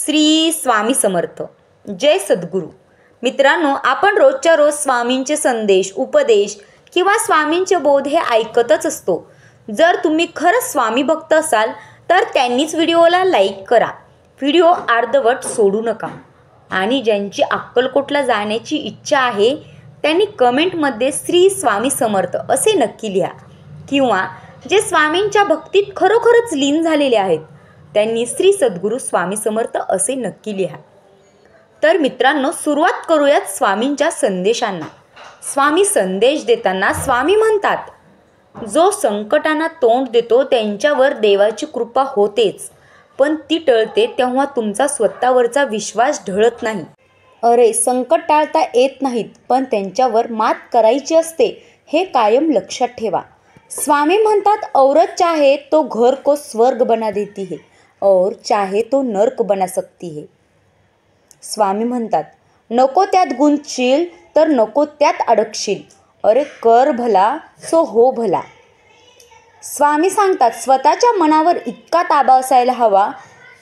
श्री स्वामी समर्थ. जय सद्गुरू. मित्रांनो, आपण रोजच्या रोज स्वामींचे संदेश, उपदेश किंवा स्वामींचे बोध हे ऐकतच असतो. जर तुम्ही खरंच स्वामी भक्त असाल तर त्यांनीच व्हिडिओला लाईक करा. व्हिडिओ अर्धवट सोडू नका. आणि ज्यांची अक्कलकोटला जाण्याची इच्छा आहे त्यांनी कमेंटमध्ये श्री स्वामी समर्थ असे नक्की लिहा. किंवा जे स्वामींच्या भक्तीत खरोखरच लीन झालेले आहेत त्यांनी श्री सद्गुरू स्वामी समर्थ असे नक्की लिहा. तर मित्रांनो, सुरुवात करूयात स्वामींच्या संदेशांना. स्वामी संदेश देताना स्वामी म्हणतात, जो संकटांना तोंड देतो त्यांच्यावर देवाची कृपा होतेच, पण ती टळते तेव्हा तुमचा स्वतःवरचा विश्वास ढळत नाही. अरे, संकट टाळता येत नाहीत, पण त्यांच्यावर मात करायची असते हे कायम लक्षात ठेवा. स्वामी म्हणतात, औरत चाहे तो घर को स्वर्ग बना देती है और चाहे तो नर्क बना सकती है. स्वामी म्हणतात, नको त्यात गुंतशील तर नको त्यात अडकशील. अरे, कर भला सो हो भला. स्वामी सांगतात, स्वतःच्या मनावर इतका ताबा असायला हवा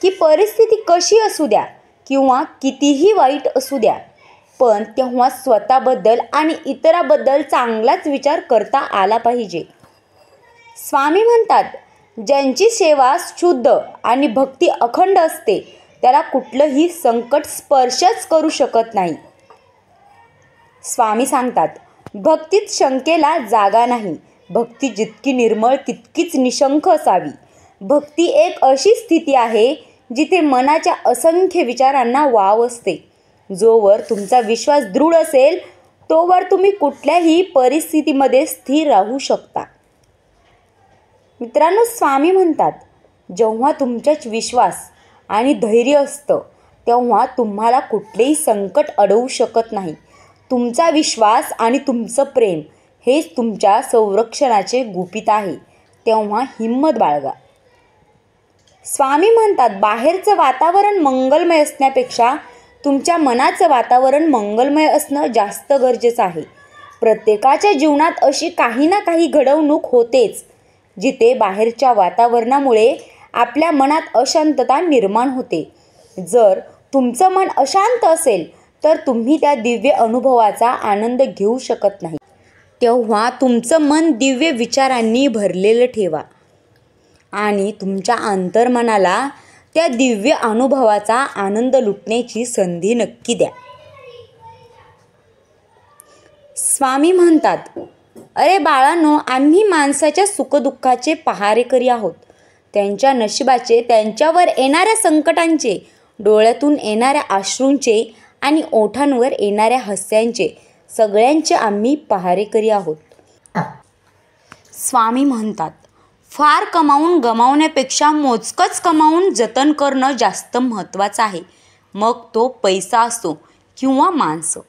की परिस्थिती कशी असू द्या किंवा कितीही वाईट असू द्या, पण तेव्हा स्वतःबद्दल आणि इतराबद्दल चांगलाच विचार करता आला पाहिजे. स्वामी म्हणतात, ज्यांची सेवा शुद्ध आणि भक्ती अखंड असते त्याला कुठलंही संकट स्पर्शच करू शकत नाही. स्वामी सांगतात, भक्तीत शंकेला जागा नाही. भक्ती जितकी निर्मळ तितकीच निशंक असावी. भक्ती एक अशी स्थिती आहे जिथे मनाच्या असंख्य विचारांना वाव असते. जोवर तुमचा विश्वास दृढ असेल तोवर तुम्ही कुठल्याही परिस्थितीमध्ये स्थिर राहू शकता. मित्रांनो, स्वामी म्हणतात, जेव्हा तुमच्यात विश्वास आणि धैर्य असतं तेव्हा तुम्हाला कुठलेही संकट अडवू शकत नाही. तुमचा विश्वास आणि तुमचं प्रेम हेच तुमच्या संरक्षणाचे गुपित आहे. तेव्हा हिंमत बाळगा. स्वामी म्हणतात, बाहेरचं वातावरण मंगलमय असण्यापेक्षा तुमच्या मनाचं वातावरण मंगलमय असणं जास्त गरजेचं आहे. प्रत्येकाच्या जीवनात अशी काही ना काही घडवणूक होतेच जिथे बाहेरच्या वातावरणामुळे आपल्या मनात अशांतता निर्माण होते. जर तुमचं मन अशांत असेल तर तुम्ही त्या दिव्य अनुभवाचा आनंद घेऊ शकत नाही. तेव्हा तुमचं मन दिव्य विचारांनी भरलेलं ठेवा आणि तुमच्या अंतर्मनाला त्या दिव्य अनुभवाचा आनंद लुटण्याची संधी नक्की द्या. स्वामी म्हणतात, अरे बाळांनो, आम्ही माणसाच्या सुखदुःखाचे पहारेकरी आहोत. त्यांच्या नशिबाचे, त्यांच्यावर येणाऱ्या संकटांचे, डोळ्यातून येणाऱ्या अश्रूंचे आणि ओठांवर येणाऱ्या हास्यांचे, सगळ्यांचे आम्ही पहारेकरी आहोत. स्वामी म्हणतात, फार कमावून गमावण्यापेक्षा मोजकंच कमावून जतन करणं जास्त महत्त्वाचं आहे. मग तो पैसा असो किंवा माणसं.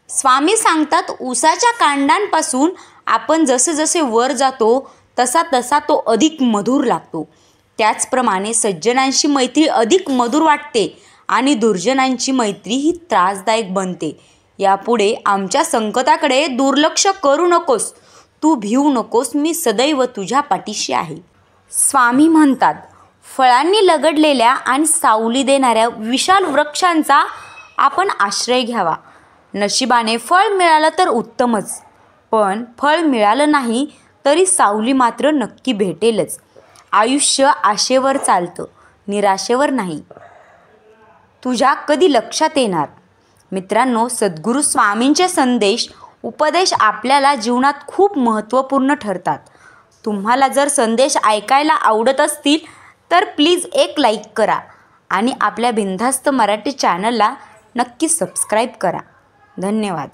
स्वामी सांगतात, ऊसाच्या कांडांपासून आपण जसे जसे वर जातो तसा तसा तो अधिक मधुर लागतो. त्याचप्रमाणे सज्जनांशी मैत्री अधिक मधुर वाटते आणि दुर्जनांची मैत्री ही त्रासदायक बनते. यापुढे आमच्या संकटाकडे दुर्लक्ष करू नकोस. तू भिवू नकोस. मी सदैव तुझ्या पाठीशी आहे. स्वामी म्हणतात, फळांनी लगडलेल्या आणि सावली देणाऱ्या विशाल वृक्षांचा आपण आश्रय घ्यावा. नशिबाने फळ मिळालं तर उत्तमच, पण फळ मिळालं नाही तरी सावली मात्र नक्की भेटेलच. आयुष्य आशेवर चालतं, निराशेवर नाही. तुझ्या कधी लक्षात येणार? मित्रांनो, सद्गुरू स्वामींचे संदेश, उपदेश आपल्याला जीवनात खूप महत्त्वपूर्ण ठरतात. तुम्हाला जर संदेश ऐकायला आवडत असतील तर प्लीज एक लाईक करा आणि आपल्या बिनधास्त मराठी चॅनलला नक्की सबस्क्राईब करा. धन्यवाद.